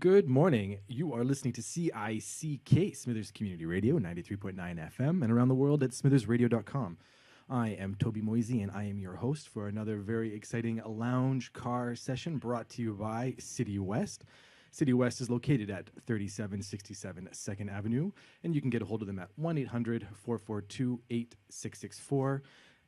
Good morning. You are listening to CICK, Smithers Community Radio, 93.9 FM, and around the world at smithersradio.com. I am Toby Moisey, and I am your host for another very exciting lounge car session brought to you by City West. City West is located at 3767 2nd Avenue, and you can get a hold of them at 1-800-442-8664.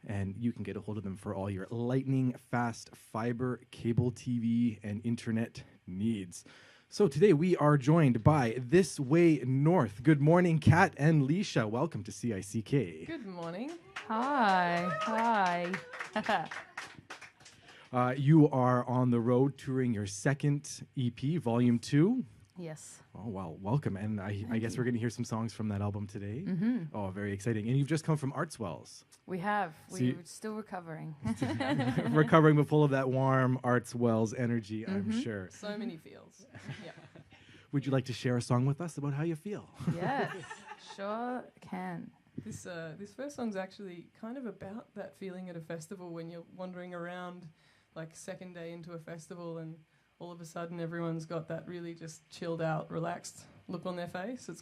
And you can get a hold of them for all your lightning fast fiber, cable TV, and internet needs. So today we are joined by This Way North. Good morning, Kat and Leisha. Welcome to CICK. Good morning. Hi. You are on the road touring your second EP, Volume 2. Yes. Oh, wow. Welcome. And I guess we're going to hear some songs from that album today. Mm-hmm. Oh, very exciting. And you've just come from Artswells. We have. See- We're still recovering. Recovering but full of that warm Artswells energy, I'm sure. So many feels. Yeah. Would you like to share a song with us about how you feel? Yes, sure can. This first song's actually kind of about that feeling at a festival when you're wandering around, like second day into a festival, and all of a sudden everyone's got that really just chilled out, relaxed look on their face. It's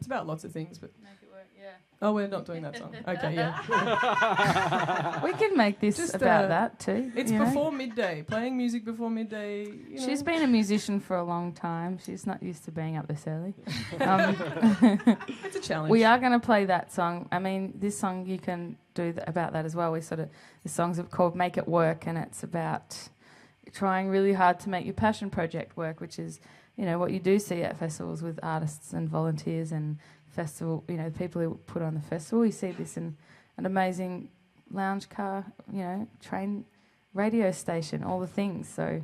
about lots of things, but Make it work, yeah. oh, we're not doing that song. Okay, yeah. We can make this Just, about that too. It's you know? before midday. Playing music before midday. She's been a musician for a long time. She's not used to being up this early. It's a challenge. We are going to play that song. I mean, this song you can do about that as well. The songs are called Make It Work, and it's about trying really hard to make your passion project work, which is, what you do see at festivals with artists and volunteers and festival, people who put on the festival. You see this in an amazing lounge car, train, radio station, all the things. So,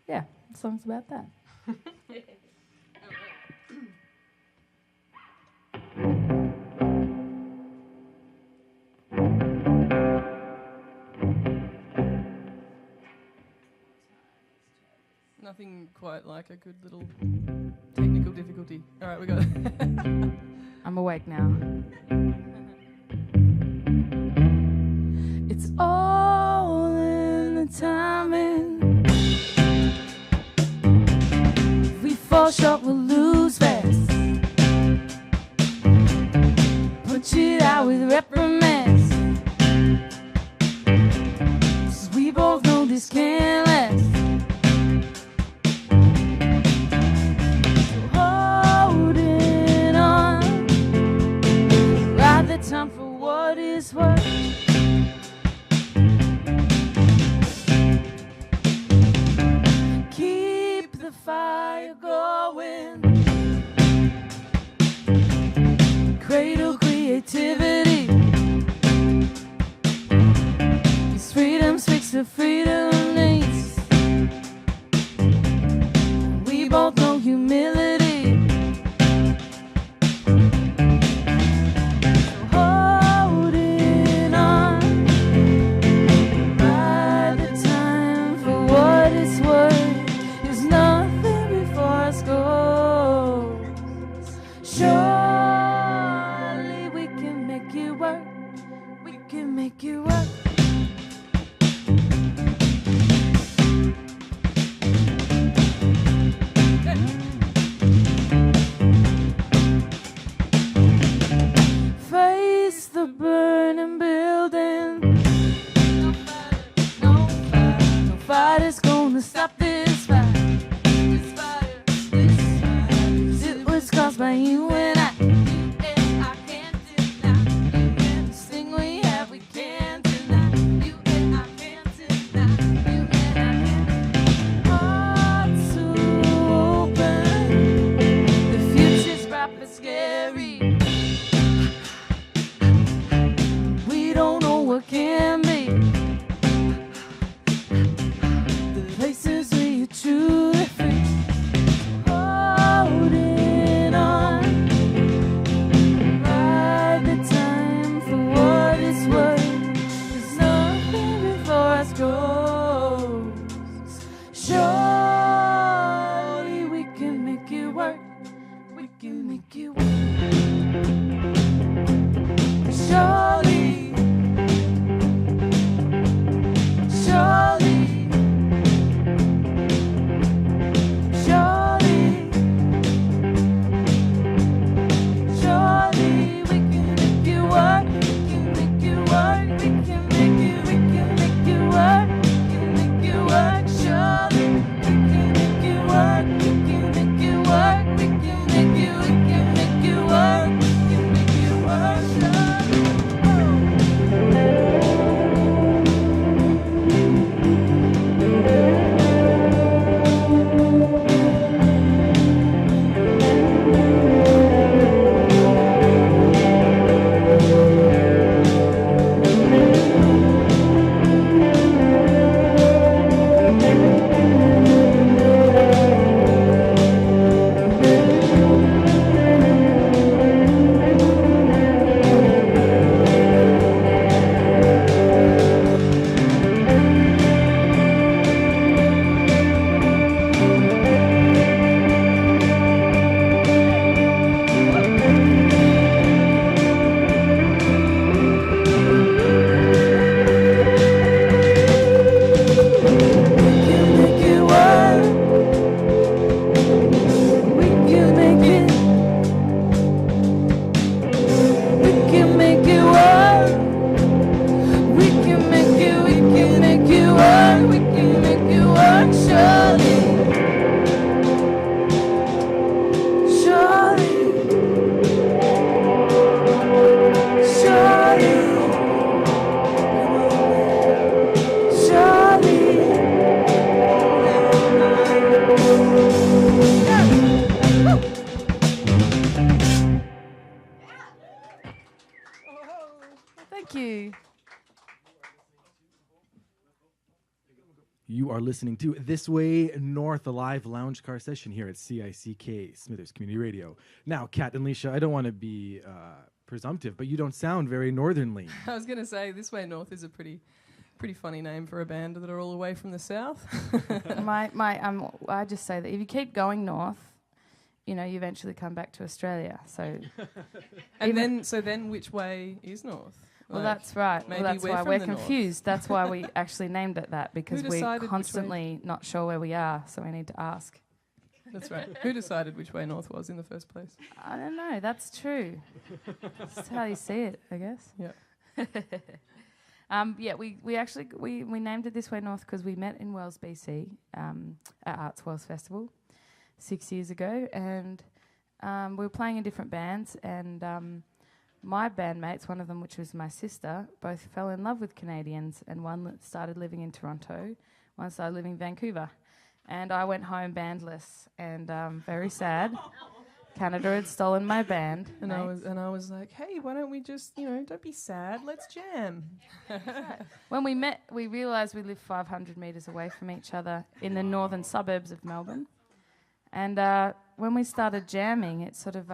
yeah, the song's about that. Nothing quite like a good little technical difficulty. All right, we got it. I'm awake now. It's all in the timing. If we fall short, we'll lose fast. Put it out with reprimands. 'Cause we both know this can't last. Time for what is worth. Keep the fire going. Cradle creativity. 'Cause freedom speaks to freedom needs. We both know humility. Surely Thank you. You are listening to This Way North, a live lounge car session here at CICK, Smithers Community Radio. Now, Kat and Leisha, I don't want to be presumptive, but you don't sound very northernly. I was going to say, This Way North is a pretty funny name for a band that are all away from the south. I just say that if you keep going north, you eventually come back to Australia. So, then which way is north? Well, that's right. Maybe that's why we're confused. That's why we actually named it that, because we're constantly not sure where we are, so we need to ask. That's right. Who decided which way north was in the first place? I don't know. That's true. That's how you see it, I guess. Yeah. We named it This Way North because we met in Wells, BC, at Arts Wells Festival 6 years ago, and we were playing in different bands, and my bandmates, one of them, which was my sister, both fell in love with Canadians, and one started living in Toronto, one started living in Vancouver. And I went home bandless and very sad. Canada had stolen my band. And I was like, hey, why don't we just, don't be sad, let's jam. When we met, we realised we lived 500 metres away from each other in the northern suburbs of Melbourne. And when we started jamming, it sort of...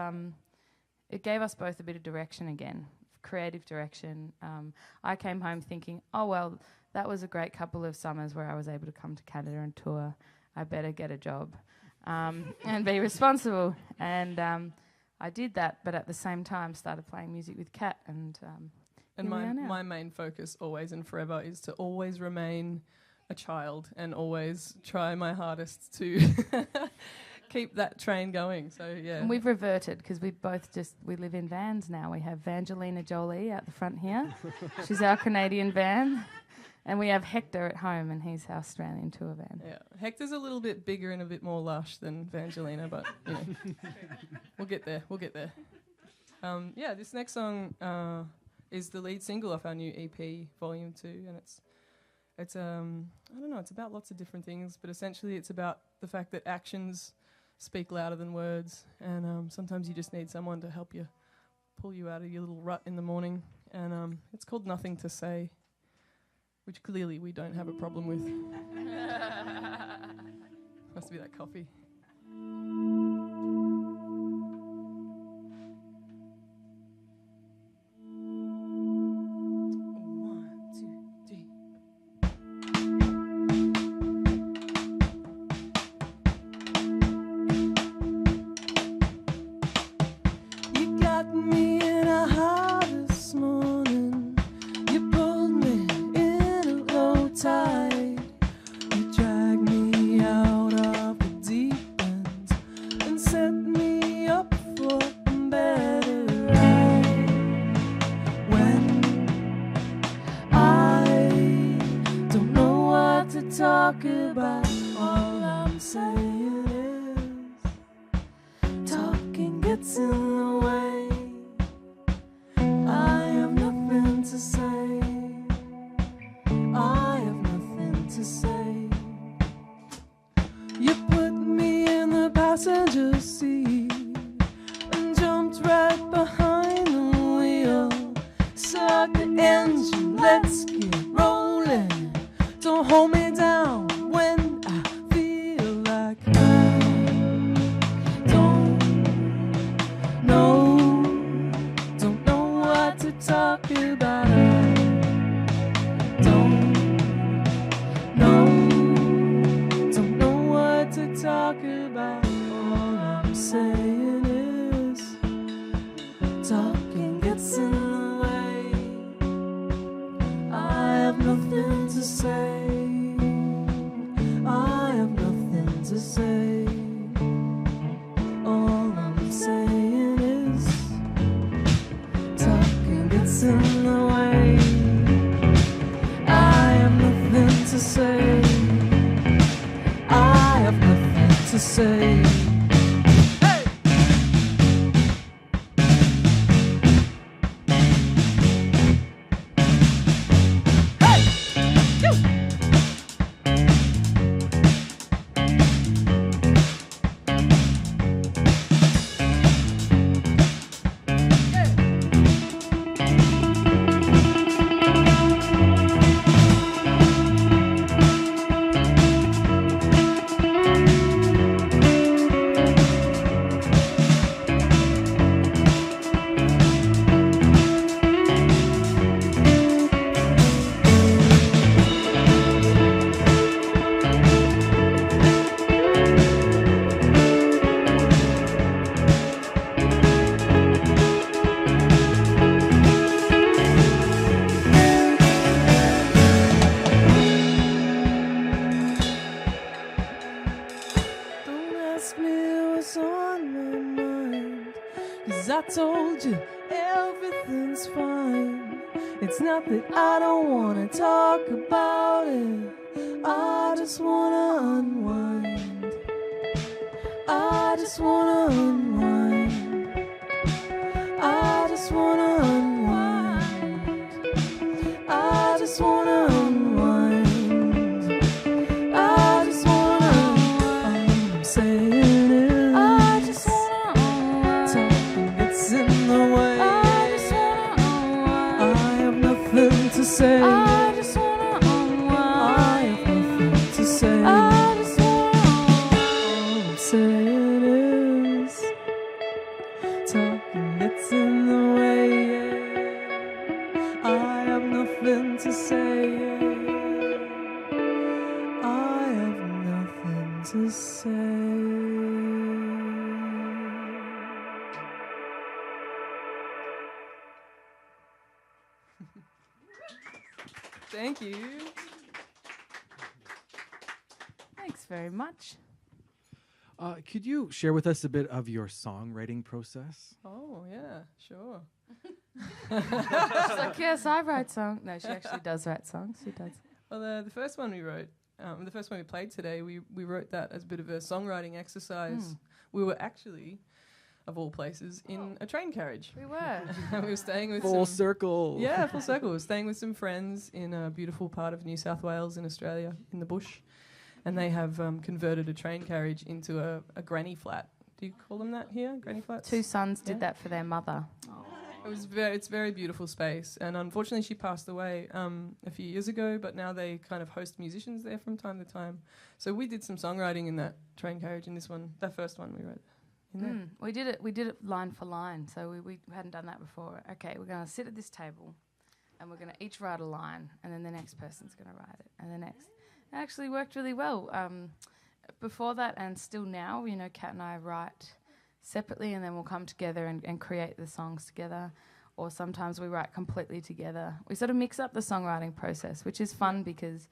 it gave us both a bit of direction again, creative direction. I came home thinking, oh, well, that was a great couple of summers where I was able to come to Canada and tour. I better get a job and be responsible. And I did that, but at the same time started playing music with Kat. And my main focus always and forever is to always remain a child and always try my hardest to... keep that train going. So yeah, and we've reverted because we live in vans now. We have Vangelina Jolie out the front here. She's our Canadian van, and we have Hector at home, and he's our Australian tour van. Yeah, Hector's a little bit bigger and a bit more lush than Vangelina, but we'll get there. This next song is the lead single off our new EP, Volume 2, and it's I don't know. It's about lots of different things, but essentially it's about the fact that actions speak louder than words, and sometimes you just need someone to help you pull you out of your little rut in the morning, and it's called Nothing to Say, which clearly we don't have a problem with. Must be that coffee. what's on my mind. 'Cause I told you everything's fine. It's not that I don't wanna talk about it. I just wanna unwind. I just wanna unwind. I just wanna unwind. I just wanna unwind. I just wanna unwind. I'm saying it. I just wanna unwind. Something gets in the way. I just wanna unwind. I have nothing to say. I just wanna unwind. I have nothing to say. I just wanna unwind. All I'm saying is talking gets in the way. I have nothing to say. I have nothing to say. Thank you. Thanks very much. Could you share with us a bit of your songwriting process? Oh, yeah, sure. She's like, yes, I write songs. No, she actually does write songs. She does. Well, the first one we wrote, the first one we played today, we wrote that as a bit of a songwriting exercise. We were actually, of all places, in a train carriage. We were. We were staying with Full some... circle. Yeah, full circle. We were staying with some friends in a beautiful part of New South Wales in Australia, in the bush. And they have converted a train carriage into a granny flat. Do you call them that here, granny flats? Two sons did that for their mother. It's a very beautiful space, and unfortunately she passed away a few years ago, but now they kind of host musicians there from time to time. So we did some songwriting in that train carriage in this one, that first one we wrote in there. We did it line for line, so we hadn't done that before. Okay, we're going to sit at this table and we're going to each write a line, and then the next person's going to write it, and the next. It actually worked really well. Before that and still now, you know, Kat and I write separately, and then we'll come together and create the songs together, or sometimes we write completely together. We sort of mix up the songwriting process, which is fun because,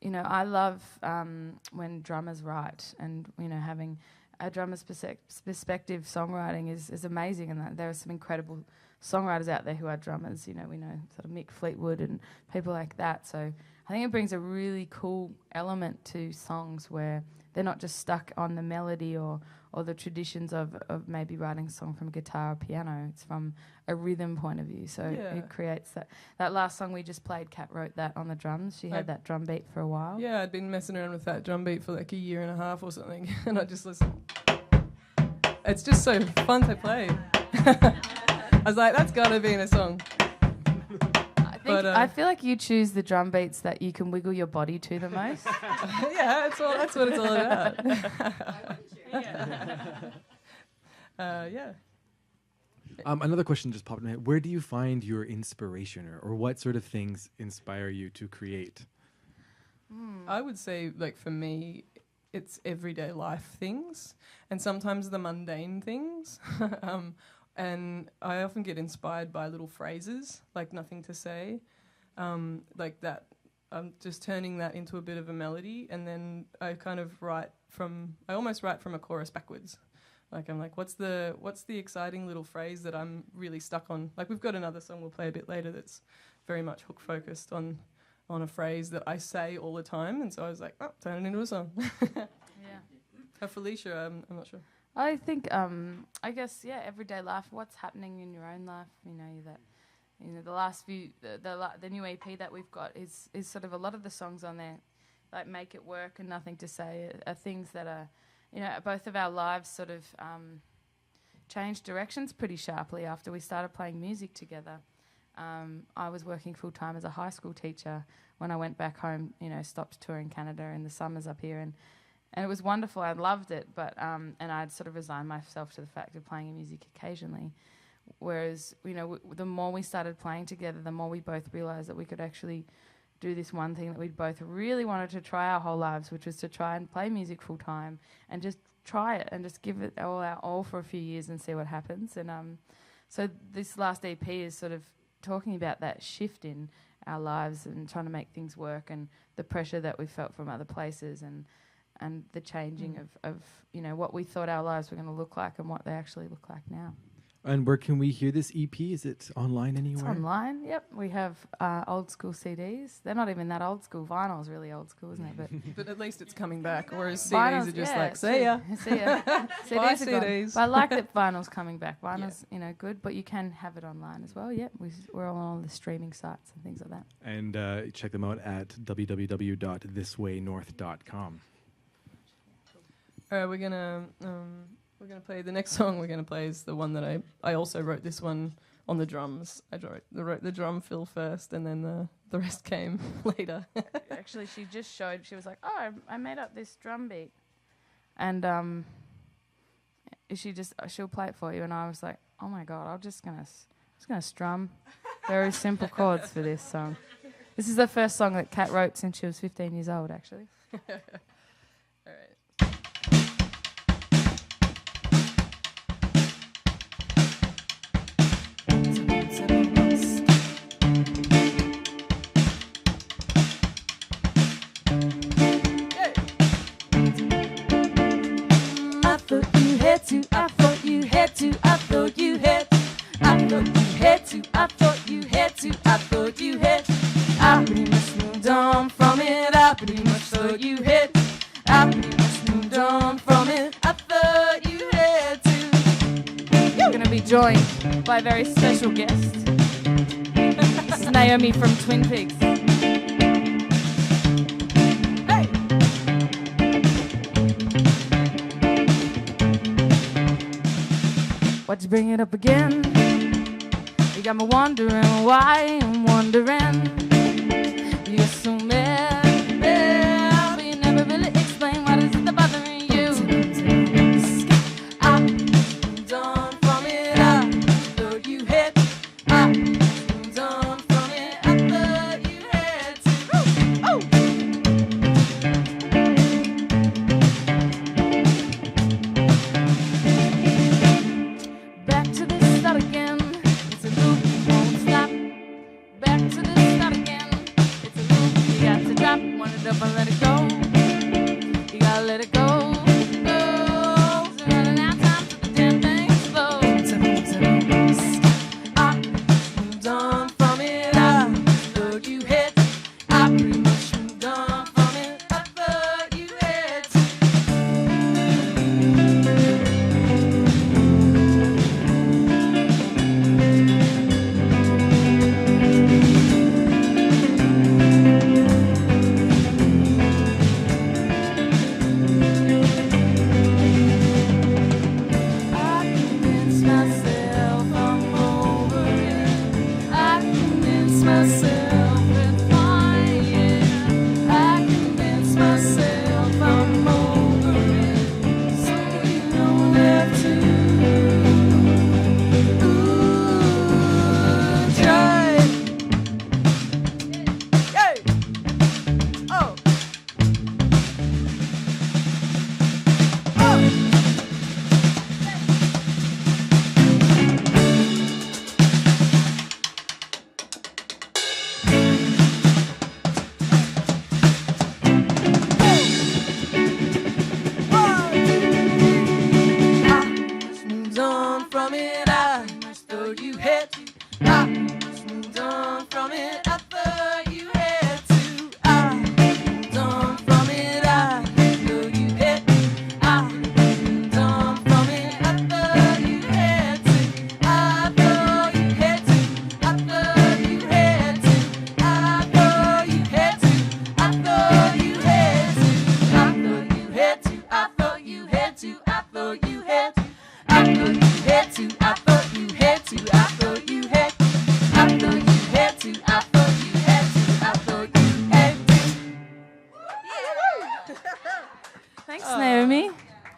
you know, I love when drummers write, and, you know, having a drummer's perspective songwriting is amazing, and that there are some incredible songwriters out there who are drummers. You know, we know sort of Mick Fleetwood and people like that. So I think it brings a really cool element to songs where they're not just stuck on the melody or the traditions of maybe writing a song from a guitar or piano. It's from a rhythm point of view. So it creates that. That last song we just played, Kat wrote that on the drums. She had that drum beat for a while. Yeah, I'd been messing around with that drum beat for like a year and a half or something, and I just listened. It's just so fun to play. I was like, that's got to be in a song. I feel like you choose the drum beats that you can wiggle your body to the most. Yeah, that's what it's all about. Yeah. Another question just popped in my head. Where do you find your inspiration, or what sort of things inspire you to create? I would say, like, for me, it's everyday life things, and sometimes the mundane things. And I often get inspired by little phrases, like nothing to say, like that. I'm just turning that into a bit of a melody, and then I kind of almost write from a chorus backwards. Like, I'm like, what's the exciting little phrase that I'm really stuck on? Like, we've got another song we'll play a bit later that's very much hook focused on a phrase that I say all the time, and so I was like, turn it into a song. Yeah. Felicia, I'm not sure. I think, I guess, everyday life. What's happening in your own life? The last few, the new EP that we've got is sort of a lot of the songs on there, like Make It Work and Nothing to Say, are things that are, both of our lives sort of changed directions pretty sharply after we started playing music together. I was working full time as a high school teacher when I went back home. Stopped touring Canada in the summers up here, and it was wonderful. I loved it, but and I'd sort of resigned myself to the fact of playing music occasionally. Whereas, the more we started playing together, the more we both realised that we could actually do this one thing that we'd both really wanted to try our whole lives, which was to try and play music full time and just try it and just give it our all for a few years and see what happens. And so this last EP is sort of talking about that shift in our lives and trying to make things work, and the pressure that we felt from other places, and and the changing of what we thought our lives were going to look like and what they actually look like now. And where can we hear this EP? Is it online anywhere? It's online, yep. We have old school CDs. They're not even that old school. Vinyl's really old school, isn't it? But But at least it's coming back, whereas Vinyl's- CDs are just yeah, like, see ya. See ya. Bye, CDs are gone. CDs. But I like that vinyl's coming back. Vinyl's, good, but you can have it online as well. Yep, we're on all the streaming sites and things like that. And check them out at www.thiswaynorth.com. All right, we're gonna play the next song. We're gonna play is the one that I also wrote this one on the drums. I wrote the drum fill first, and then the rest came later. Actually, she just showed. She was like, "Oh, I made up this drum beat," and she'll play it for you. And I was like, "Oh my god, I'm just gonna strum very simple chords for this song." This is the first song that Kat wrote since she was 15 years old, actually. All right. Joined by a very special guest. This is Naomi from Twin Peaks. Hey! Why'd you bring it up again? You got me wondering why I'm wondering. You're so mad, but you never really explain what is it that bothering you.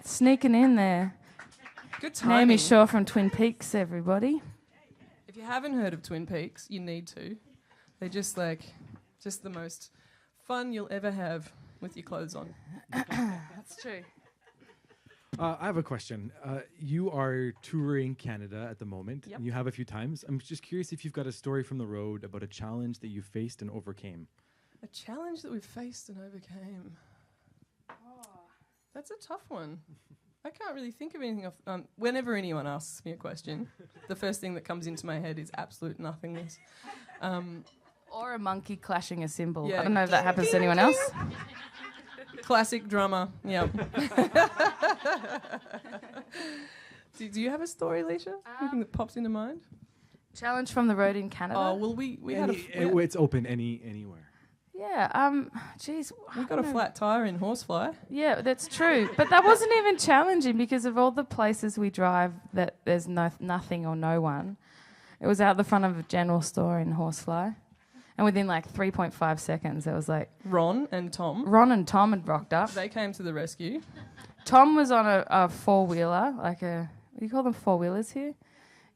Sneaking in there. Good timing. Naomi Shaw from Twin Peaks, everybody. If you haven't heard of Twin Peaks, you need to. They're just the most fun you'll ever have with your clothes on. That's true. I have a question. You are touring Canada at the moment. Yep. And you have a few times. I'm just curious if you've got a story from the road about a challenge that you faced and overcame. A challenge that we faced and overcame. That's a tough one. I can't really think of anything off. Whenever anyone asks me a question, the first thing that comes into my head is absolute nothingness. Or a monkey clashing a cymbal. Yeah. I don't know if that happens to anyone else. Classic drummer. Yep. Do you have a story, Alicia? Anything that pops into mind? Challenge from the road in Canada. Oh well, we had It's open anywhere. Yeah. Geez. we got a flat tire in Horsefly. Yeah, that's true. But that wasn't even challenging because of all the places we drive that there's nothing or no one. It was out the front of a general store in Horsefly. And within like 3.5 seconds, it was like... Ron and Tom had rocked up. They came to the rescue. Tom was on a four-wheeler, like a... What do you call them, four-wheelers here?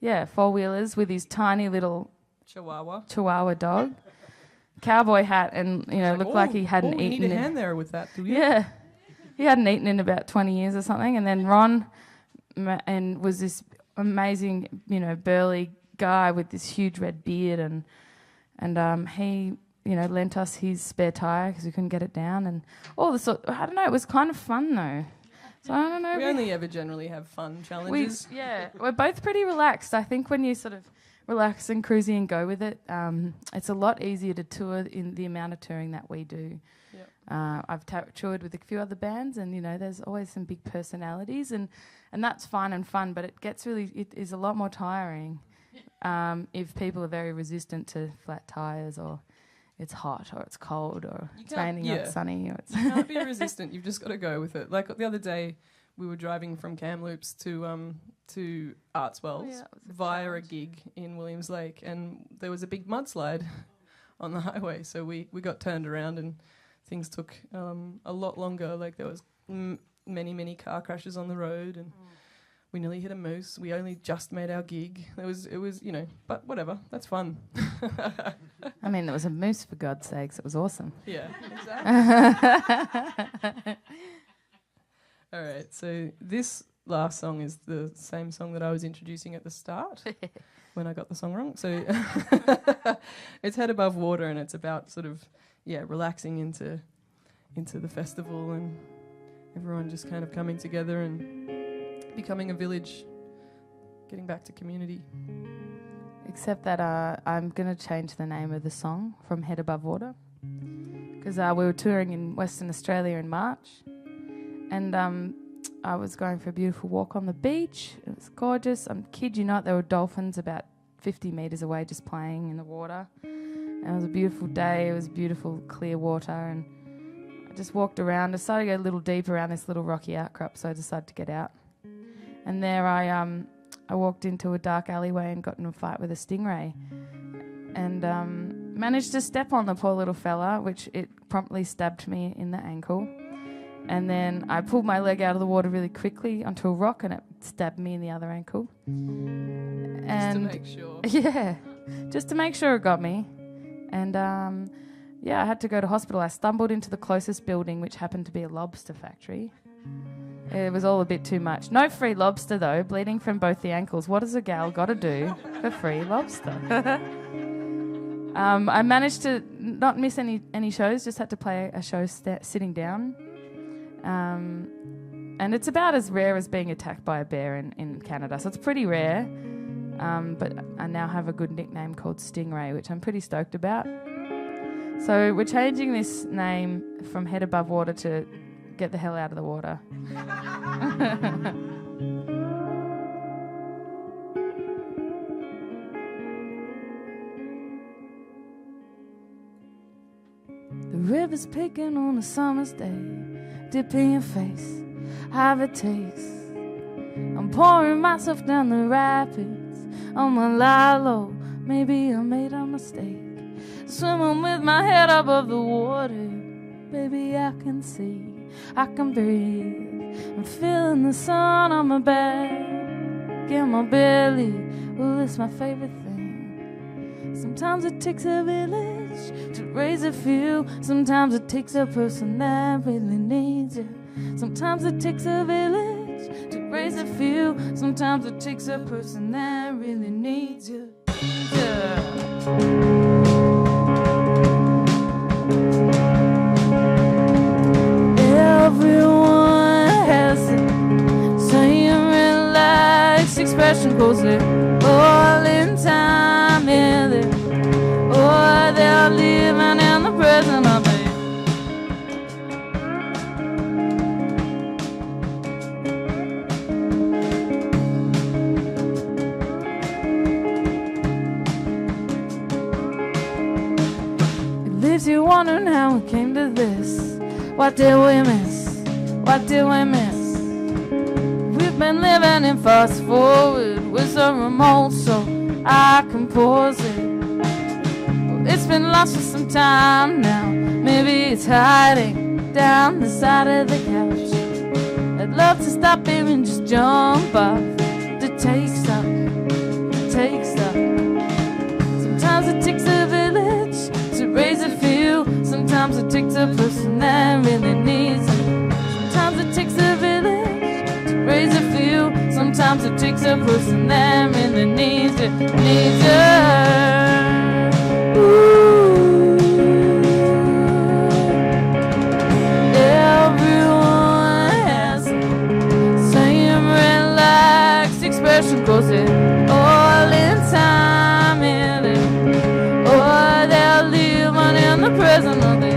Yeah, four-wheelers with his tiny little... Chihuahua dog. Cowboy hat and, looked like he hadn't eaten... You need a hand there with that, do you? Yeah. He hadn't eaten in about 20 years or something. And then Ron was this amazing, burly guy with this huge red beard and he, lent us his spare tyre because we couldn't get it down and all the sort. I don't know. It was kind of fun though. So I don't know. We only ever generally have fun challenges. We're both pretty relaxed. I think when you sort of relax and cruisy and go with it, it's a lot easier to tour in the amount of touring that we do. Yep. I've toured with a few other bands, and there's always some big personalities, and that's fine and fun. But it is a lot more tiring. If people are very resistant to flat tyres or it's hot or it's cold or it's raining or it's sunny. Or it's you can't be resistant. You've just got to go with it. Like the other day, we were driving from Kamloops to Artswells via a gig in Williams Lake, and there was a big mudslide on the highway. So we got turned around and things took a lot longer. Like there was many car crashes on the road and... We nearly hit a moose. We only just made our gig. It was, but whatever. That's fun. I mean, there was a moose, for God's sakes. It was awesome. Yeah, exactly. All right, so this last song is the same song that I was introducing at the start when I got the song wrong. So it's Head Above Water, and it's about sort of, relaxing into the festival and everyone just kind of coming together and becoming a village, getting back to community. Except that I'm going to change the name of the song from Head Above Water because we were touring in Western Australia in March and I was going for a beautiful walk on the beach. It was gorgeous. Kid you not, there were dolphins about 50 metres away just playing in the water. And it was a beautiful day. It was beautiful, clear water and I just walked around. I started to go a little deep around this little rocky outcrop, so I decided to get out. And there I walked into a dark alleyway and got in a fight with a stingray and managed to step on the poor little fella, which it promptly stabbed me in the ankle. And then I pulled my leg out of the water really quickly onto a rock and it stabbed me in the other ankle. And just to make sure. Yeah, just to make sure it got me. And I had to go to hospital. I stumbled into the closest building, which happened to be a lobster factory. It was all a bit too much. No free lobster, though, bleeding from both the ankles. What has a gal got to do for free lobster? I managed to not miss any shows, just had to play a show sitting down. And it's about as rare as being attacked by a bear in Canada, so it's pretty rare. But I now have a good nickname called Stingray, which I'm pretty stoked about. So we're changing this name from Head Above Water to Get the Hell Out of the Water. The river's picking on a summer's day, dip in your face, have a taste. I'm pouring myself down the rapids on my lie low. Maybe I made a mistake. Swimming with my head above the water, baby I can see, I can breathe. I'm feeling the sun on my back, in my belly. Well, it's my favorite thing. Sometimes it takes a village to raise a few. Sometimes it takes a person that really needs you. Sometimes it takes a village to raise a few. Sometimes it takes a person that really needs you. Everyone relaxed expression goes it all in time, yeah, they're living in the present of it. You wondering how we came to this. What did we miss? What did we miss? We've been living in fast forward with some remote so I can pause it. It's been lost for some time now. Maybe it's hiding down the side of the couch. I'd love to stop here and just jump off to take stock, take stock. Sometimes it takes a village to raise a few. Sometimes it takes a person that really needs it. Sometimes it takes a village to raise a few. Sometimes it takes a person that really needs it, needs it. Ooh. Everyone has the same relaxed expression, cause it all in time, yeah, in the present of it.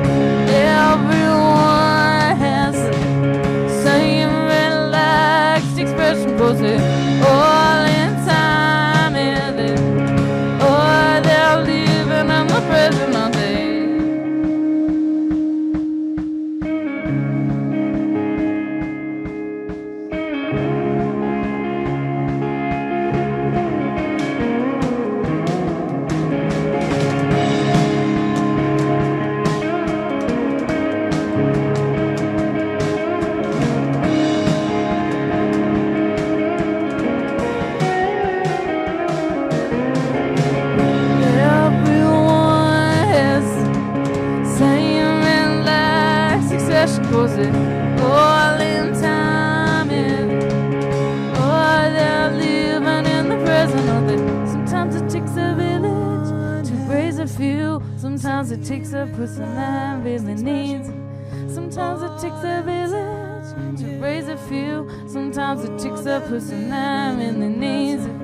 Everyone has the same relaxed expression, cause it all in time, yeah, they're living in the present of it. Cause it all in time, yeah. Oh, they're living in the present of it. Sometimes it takes a village to raise a few. Sometimes it takes a person that really needs it. Sometimes it takes a village to raise a few. Sometimes it takes a person that really needs it.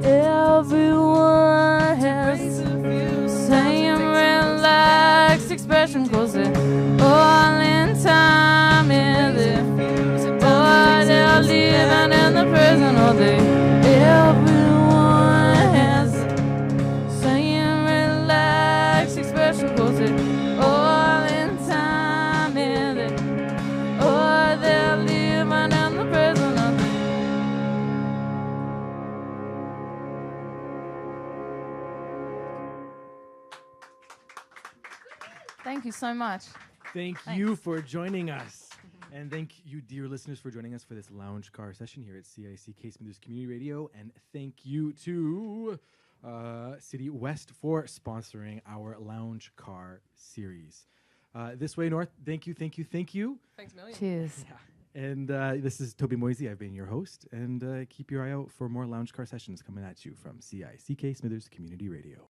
Everyone has the same relaxed expression, cause it all in time, yeah, they're living in the present all day. Everyone has the same relaxed expression, cause it all in time, yeah, they're living in the present all day. Thank you so much. Thank you for joining us. And thank you, dear listeners, for joining us for this lounge car session here at CICK Smithers Community Radio. And thank you to City West for sponsoring our lounge car series. This way north, thank you, thank you, thank you. Thanks a million. Cheers. Yeah. And this is Toby Moisey. I've been your host. And keep your eye out for more lounge car sessions coming at you from CICK Smithers Community Radio.